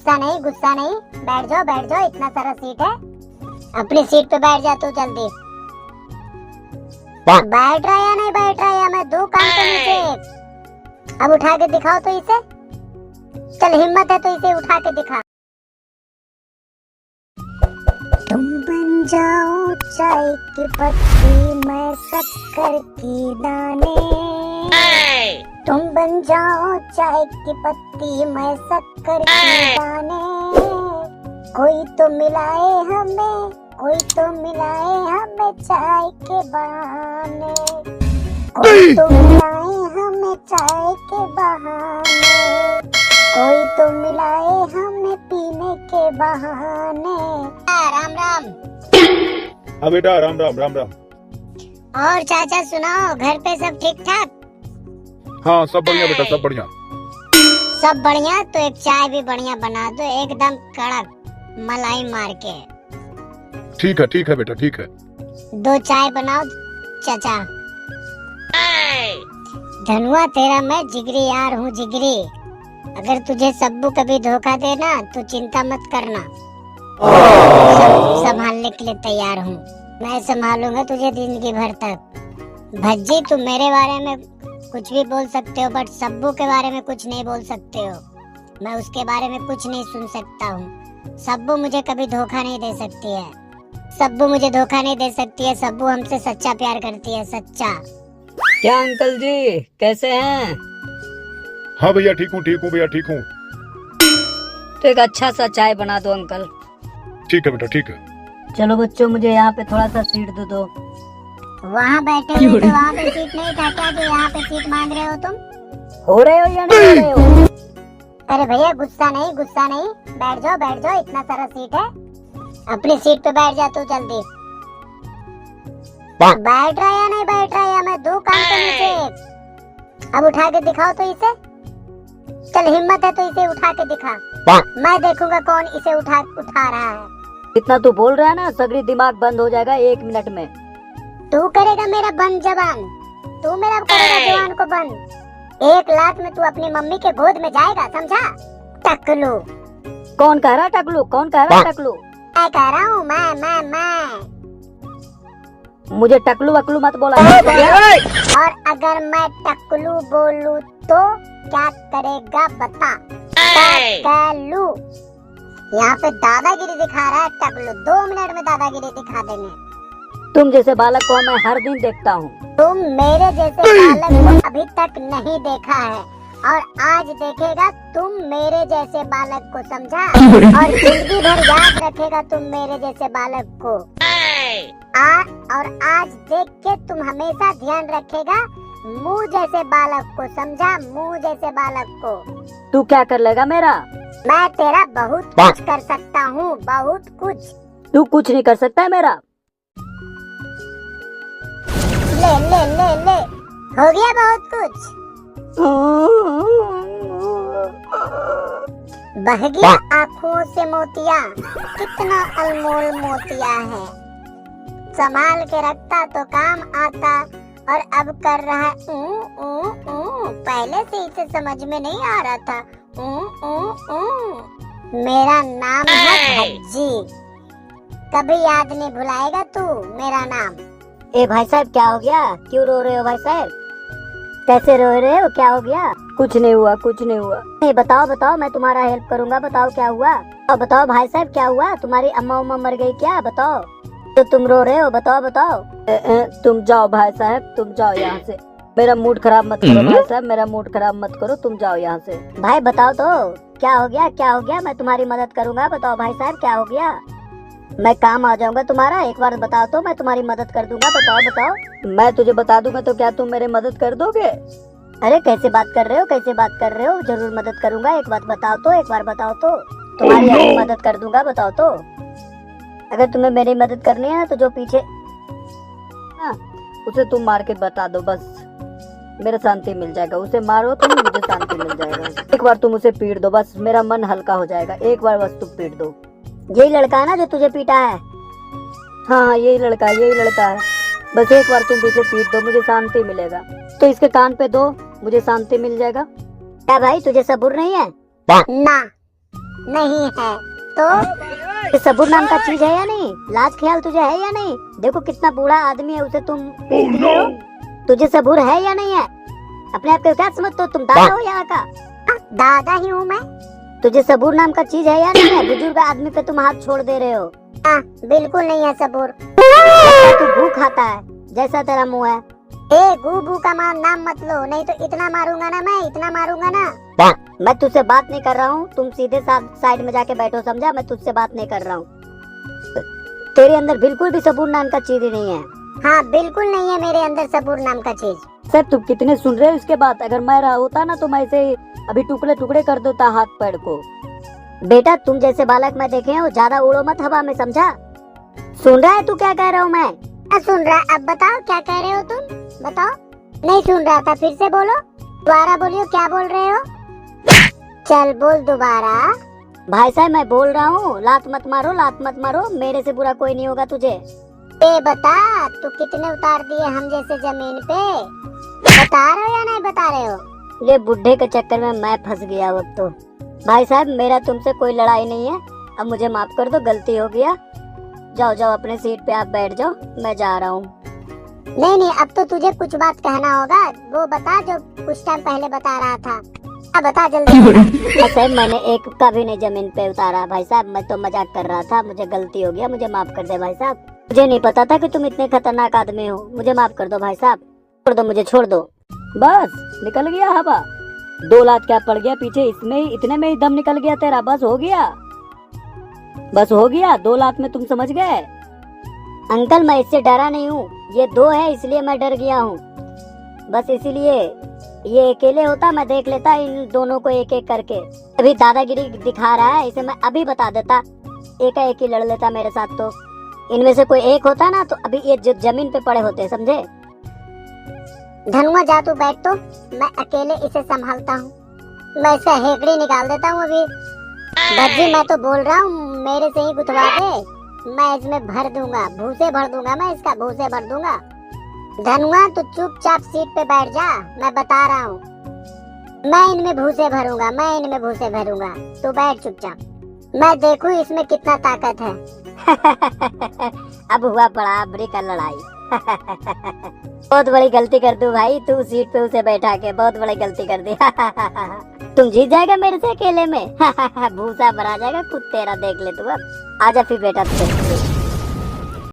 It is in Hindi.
गुस्सा नहीं, बैठ जाओ, इतना सारा सीट है, अपनी सीट पे बैठ जा तू जल्दी। बैठ रहा या नहीं बैठ रहा, या मैं दो कान पे नीचे। अब उठा के दिखाओ तो इसे, चल हिम्मत है तो इसे उठा के दिखा। तुम बन जाओ चाय की पत्ती, मैं शक्कर की दाने। तुम बन जाओ चाय की पत्ती, मैं शक्कर की दाने। कोई तो मिलाए हमें, कोई तो मिलाए हमें चाय के बहाने। कोई तो मिलाए हमें चाय के बहाने। कोई तो मिलाए हमें पीने के बहाने। राम राम। हाँ बेटा, राम राम राम राम। और चाचा सुनाओ, घर पे सब ठीक ठाक? हाँ सब बढ़िया बेटा, सब बढ़िया। सब बढ़िया, तो एक चाय भी बढ़िया बना दो, एकदम कड़क मलाई मार के। ठीक है बेटा, ठीक है। 2 चाय बनाओ चाचा। धनुआ तेरा मैं जिगरी यार हूँ, जिगरी। अगर तुझे सब्बू कभी धोखा देना तो चिंता मत करना, सब संभालने के लिए तैयार हूँ। मैं संभालूंगा तुझे जिंदगी भर तक। भज्जी तुम मेरे बारे में कुछ भी बोल सकते हो, बट सब्बू के बारे में कुछ नहीं बोल सकते हो। मैं उसके बारे में कुछ नहीं सुन सकता हूँ। सब्बू मुझे कभी धोखा नहीं दे सकती है, सब्बू मुझे धोखा नहीं दे सकती है। सब्बू हमसे सच्चा प्यार करती है, सच्चा। क्या अंकल जी कैसे हैं? हाँ भैया ठीक हूँ भैया, ठीक हूँ। तो एक अच्छा सा चाय बना दो अंकल। ठीक है बेटा, ठीक है। चलो बच्चों, मुझे यहाँ पे थोड़ा सा सीट दे दो। वहाँ बैठे हो तो वहाँ पे सीट नहीं था क्या, जो यहाँ पे सीट मांग रहे हो तुम? हो रहे हो या नहीं हो रहे हो? अरे भैया गुस्सा नहीं, बैठ जाओ, इतना सारा सीट है, अपनी सीट पे बैठ जा तू जल्दी। बैठ रहा या नहीं बैठ रहा, या मैं 2 कान पे नीचे। अब उठा के दिखाओ तो इसे, चल हिम्मत है तो इसे उठा के दिखा। मैं देखूंगा कौन इसे उठा रहा है। इतना तू बोल रहा है ना, सगरी दिमाग बंद हो जाएगा 1 मिनट में। तू करेगा मेरा बंद जबान, तू मेरा करेगा जबान को बंद। 1 लाख में तू अपनी मम्मी के गोद में जाएगा, समझा? टकलू। कौन कह रहा टकलू, कौन कह रहा टकलू? मैं कह रहा हूँ, मैं। मुझे टकलू वकलू मत बोला। और अगर मैं टकलू बोलूं तो क्या करेगा बता? टकलू। यहाँ पे दादागिरी दिखा रहा है टकलू, 2 मिनट में दादागिरी दिखा देंगे। तुम जैसे बालक को मैं हर दिन देखता हूँ। तुम मेरे जैसे बालक को अभी तक नहीं देखा है, और आज देखेगा तुम मेरे जैसे बालक को, समझा? और जिंदगी भर याद रखेगा तुम मेरे जैसे बालक को। और आज देख के तुम हमेशा ध्यान रखेगा मुँह जैसे बालक को, समझा? मुँह जैसे बालक को। तू क्या कर लेगा मेरा? मैं तेरा बहुत कुछ कर सकता हूँ, बहुत कुछ। तू कुछ नहीं कर सकता है मेरा। ले हो गया बहुत कुछ। बह गया आँखों से मोतिया, कितना अनमोल मोतिया है। संभाल के रखता तो काम आता, और अब कर रहा है पहले से इसे समझ में नहीं आ रहा था। मेरा नाम है भज्जी, कभी याद नहीं भुलाएगा तू मेरा नाम। ए भाई साहब, क्या हो गया? क्यों रो रहे हो भाई साहब? कैसे रो रहे हो, क्या हो गया? कुछ नहीं हुआ। नहीं, बताओ, मैं तुम्हारा हेल्प करूंगा। बताओ क्या हुआ? बताओ भाई साहब, क्या हुआ? तुम्हारी अम्मा उम्मा मर गई क्या? बताओ। तो तुम रो रहे हो, बताओ। तुम जाओ भाई साहब, तुम जाओ यहाँ से। मेरा मूड खराब मत करो भाई साहब, मेरा मूड खराब मत करो, तुम जाओ यहाँ से। भाई बताओ तो, क्या हो गया? मैं तुम्हारी मदद करूंगा। बताओ भाई साहब, क्या हो गया? मैं काम आ जाऊंगा तुम्हारा, एक बार बताओ तो मैं तुम्हारी मदद कर दूंगा। बताओ। मैं तुझे बता दूंगा तो क्या तुम मेरी मदद कर दोगे? अरे कैसे बात कर रहे हो? जरूर मदद करूंगा। एक बात बताओ तो, एक बार बताओ तो, तुम्हारी मदद कर दूंगा। बताओ तो। अगर तुम्हें मेरी मदद करनी है तो जो पीछे उसे तुम मार के बता दो, बस मेरा शांति मिल जाएगा। उसे मारो तुम, मुझे शांति मिल जाएगा। एक बार तुम उसे पीट दो, बस मेरा मन हल्का हो जाएगा। एक बार बस तुम पीट दो। यही लड़का है ना जो तुझे पीटा है? हाँ, यही लड़का है। बस एक बार तुम इसे पीट दो, मुझे शांति मिलेगा। तो इसके कान पे दो, मुझे शांति मिल जाएगा। क्या भाई, तुझे सबूर नहीं है? ना। नहीं है तो ये सबूर नाम का चीज है या नहीं? लाज ख्याल तुझे है या नहीं? देखो कितना बूढ़ा आदमी है, उसे तुम पीट दिए हो। तुझे सबूर है या नहीं है? अपने आप को क्या समझते हो? तुम दादा हो यहाँ का? दादा ही हूँ मैं। तुझे सबूर नाम का चीज है या नहीं है? बुजुर्ग आदमी पे तुम हाथ छोड़ दे रहे हो। बिल्कुल नहीं है सबूर। तू भू खाता है जैसा तेरा मुंह है। ए गू बू का नाम मत लो, नहीं तो इतना मारूंगा ना, मैं इतना मारूंगा ना। मैं तुझसे बात नहीं कर रहा हूँ, तुम सीधे साइड में जाके बैठो, समझा? मैं तुझसे बात नहीं कर रहा हूँ। तेरे अंदर बिल्कुल भी सबूर नाम का चीज ही नहीं है। हाँ बिल्कुल नहीं है मेरे अंदर सबूर नाम का चीज। सर तुम कितने सुन रहे हो इसके बात? अगर मैं रहा होता ना तो मैं इसे अभी टुकड़े टुकड़े कर देता हाथ पैर को। बेटा तुम जैसे बालक मैं देखे हो, ज्यादा उड़ो मत हवा में, समझा? सुन रहा है तू क्या कह रहा हूँ मैं? सुन रहा। अब बताओ क्या कह रहे हो तुम, बताओ। नहीं सुन रहा था, फिर से बोलो, दोबारा बोलियो, क्या बोल रहे हो? चल बोल दोबारा। भाई साहब मैं बोल रहा हूँ, लात मत मारो, लात मत मारो, मेरे से बुरा कोई नहीं होगा तुझे। ए बता, तू कितने उतार दिए हम जैसे जमीन पे? बता रहे हो या नहीं बता रहे हो? ये बुढ़े के चक्कर में मैं फंस गया अब तो। भाई साहब मेरा तुमसे कोई लड़ाई नहीं है, अब मुझे माफ कर दो, गलती हो गया। जाओ जाओ अपने सीट पे आप बैठ जाओ, मैं जा रहा हूँ। नहीं अब तो तुझे कुछ बात कहना होगा, वो बता जो कुछ टाइम पहले बता रहा था। अब बता जल्दी। साहब मैंने एक का भी नहीं जमीन पे उतारा भाई साहब, मैं तो मजाक कर रहा था, मुझे गलती हो गया, मुझे माफ कर दे भाई साहब। मुझे नहीं पता था कि तुम इतने खतरनाक आदमी हो, मुझे माफ कर दो भाई साहब, छोड़ दो मुझे, छोड़ दो। बस निकल गया हवा, 2 लाख क्या पड़ गया पीछे, इसमें इतने में ही दम निकल गया तेरा। बस हो गया, बस हो गया, 2 लाख में तुम समझ गए? अंकल मैं इससे डरा नहीं हूँ, ये 2 है इसलिए मैं डर गया हूँ, बस इसीलिए। ये अकेले होता मैं देख लेता इन दोनों को एक एक करके। अभी दादागिरी दिखा रहा है, इसे मैं अभी बता देता, एक ही लड़ लेता मेरे साथ। तो इनमें से कोई एक होता ना तो अभी ये जमीन पे पड़े होते, समझे? धनुआ जा तू बैठ, तो मैं अकेले इसे संभालता हूँ, मैं इसे हेकड़ी निकाल देता हूँ अभी। भज्जी मैं तो बोल रहा हूँ मेरे से ही गुथवा दे, मैं इसमें भर दूंगा, भूसे भर दूंगा, मैं इसका भूसे भर दूंगा। धनुआ तू चुपचाप सीट पे बैठ जा, मैं बता रहा हूँ, मैं इनमें भूसे भरूंगा, मैं इनमें भूसे भरूंगा, तू बैठ चुपचाप, मैं देखूं इसमें कितना ताकत है। अब हुआ बराबरी का लड़ाई। बहुत बड़ी गलती कर दूं भाई, तू सीट पे उसे बैठा के बहुत बड़ी गलती कर दी। तुम जीत जाएगा मेरे से अकेले में। भूसा भरा जाएगा खुद तेरा, देख ले तू। अब आजा फिर बेटा।